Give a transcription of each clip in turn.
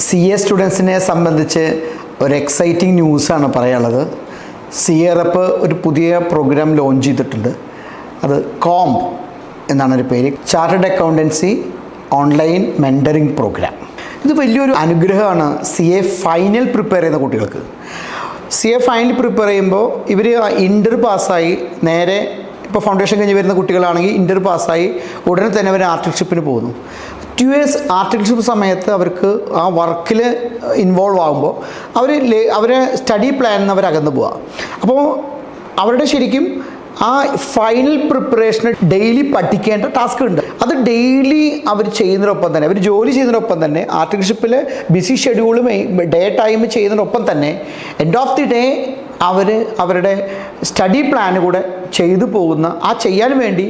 CA സ്റ്റുഡൻസിനെ സംബന്ധിച്ച് ഒരു exciting ന്യൂസാണ് പറയാനുള്ളത്. CA ഒരു പുതിയ പ്രോഗ്രാം ലോഞ്ച് ചെയ്തിട്ടുണ്ട്. അത് കോംബ് എന്നാണ് ഒരു പേര്, chartered accountancy online mentoring programme. ഇത് വലിയൊരു അനുഗ്രഹമാണ് CA ഫൈനൽ പ്രിപ്പയർ ചെയ്യുന്ന കുട്ടികൾക്ക്. CA ഫൈനൽ പ്രിപ്പയർ ചെയ്യുമ്പോൾ ഇവർ ഇൻ്റർ പാസ്സായി നേരെ ഇപ്പോൾ ഫൗണ്ടേഷൻ കഴിഞ്ഞ് വരുന്ന കുട്ടികളാണെങ്കിൽ ഇൻ്റർ പാസ്സായി ഉടനെ തന്നെ അവർ ആർട്ടിക്കൽഷിപ്പിന് പോകുന്നു. 2 years ആർട്ടിക്കൽഷിപ്പ് സമയത്ത് അവർക്ക് ആ വർക്കിൽ ഇൻവോൾവ് ആകുമ്പോൾ അവരെ സ്റ്റഡി പ്ലാനിൽ നിന്ന് അവർ അകന്നു പോവുക. അപ്പോൾ അവരുടെ ശരിക്കും ആ ഫൈനൽ പ്രിപ്പറേഷന് ഡെയിലി പഠിക്കേണ്ട ടാസ്ക് ഉണ്ട്. അത് ഡെയിലി അവർ ചെയ്യുന്നതിനൊപ്പം തന്നെ, അവർ ജോലി ചെയ്യുന്നതിനൊപ്പം തന്നെ, ആർട്ടിക്കൽഷിപ്പിൽ ബിസി ഷെഡ്യൂളും ഡേ ടൈം ചെയ്യുന്നതിനൊപ്പം തന്നെ എൻഡ് ഓഫ് ദി ഡേ അവരുടെ സ്റ്റഡി പ്ലാൻ കൂടെ ചെയ്തു പോകുന്ന, ആ ചെയ്യാൻ വേണ്ടി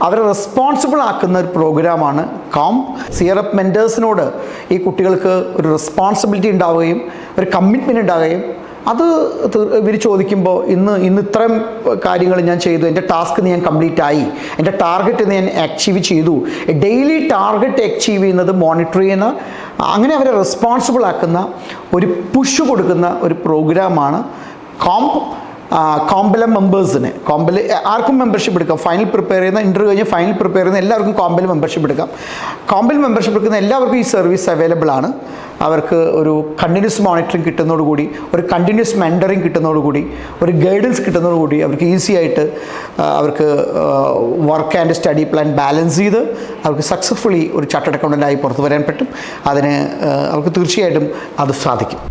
അവരെ റെസ്പോൺസിബിൾ ആക്കുന്ന ഒരു പ്രോഗ്രാമാണ് കോംബ്. CA മെൻറ്റേഴ്സിനോട് ഈ കുട്ടികൾക്ക് ഒരു റെസ്പോൺസിബിലിറ്റി ഉണ്ടാവുകയും ഒരു കമ്മിറ്റ്മെൻറ്റ് ഉണ്ടാവുകയും, അത് ഇവർ ചോദിക്കുമ്പോൾ ഇന്ന് ഇത്രയും കാര്യങ്ങൾ ഞാൻ ചെയ്തു, എൻ്റെ ടാസ്ക് ഞാൻ കംപ്ലീറ്റ് ആയി, എൻ്റെ ടാർഗറ്റ് ഞാൻ അച്ചീവ് ചെയ്തു, ഡെയിലി ടാർഗറ്റ് അച്ചീവ് ചെയ്യുന്നത് മോണിറ്റർ ചെയ്യുന്ന, അങ്ങനെ അവരെ റെസ്പോൺസിബിൾ ആക്കുന്ന ഒരു പുഷ് കൊടുക്കുന്ന ഒരു പ്രോഗ്രാമാണ് കോംബ്. കോംബിലെ മെമ്പേഴ്സിന്, കോംബിൽ ആർക്കും മെമ്പർഷിപ്പ് എടുക്കാം. ഫൈനൽ പ്രിപ്പയർ ചെയ്യുന്ന, ഇൻ്റർവ്യൂ കഴിഞ്ഞ് ഫൈനൽ പ്രിപ്പയർ ചെയ്യുന്ന എല്ലാവർക്കും കോംബിൽ മെമ്പർഷിപ്പ് എടുക്കാം. കോംബിൽ മെമ്പർഷിപ്പ് എടുക്കുന്ന എല്ലാവർക്കും ഈ സർവീസ് അവൈലബിൾ ആണ്. അവർക്ക് ഒരു കണ്ടിന്യൂസ് മോണിറ്ററിങ് കിട്ടുന്നതോടുകൂടി, ഒരു കണ്ടിന്യൂസ് മെൻറ്ററിങ് കിട്ടുന്നതോടുകൂടി, ഒരു ഗൈഡൻസ് കിട്ടുന്നതോടുകൂടി അവർക്ക് ഈസി ആയിട്ട് അവർക്ക് work and study plan balance ചെയ്ത് അവർക്ക് സക്സസ്ഫുള്ളി ഒരു ചാർട്ടേഡ് അക്കൗണ്ടൻ്റായി പുറത്തു വരാൻ പറ്റും. അതിന് അവർക്ക് തീർച്ചയായിട്ടും അത് സാധിക്കും.